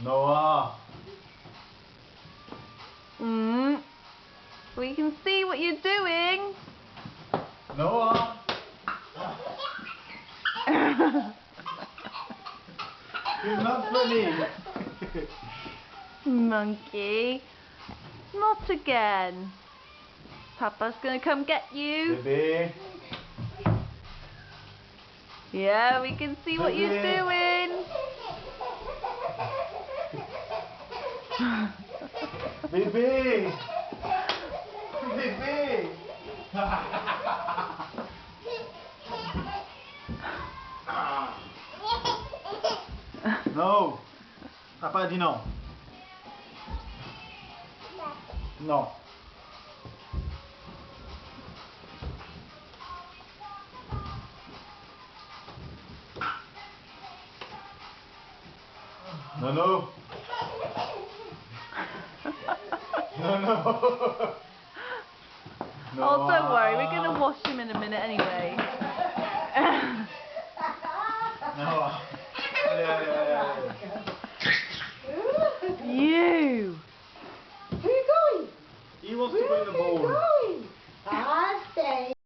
Noah. We can see what you're doing. Noah. It's not funny. Monkey. Not again. Papa's gonna come get you. Baby. Yeah, we can see what you're doing. Baby. Baby. No. Papa a dit non. Non. No, no. No, no. Oh, don't worry, we're gonna wash him in a minute anyway. No. Allez, allez, allez, allez.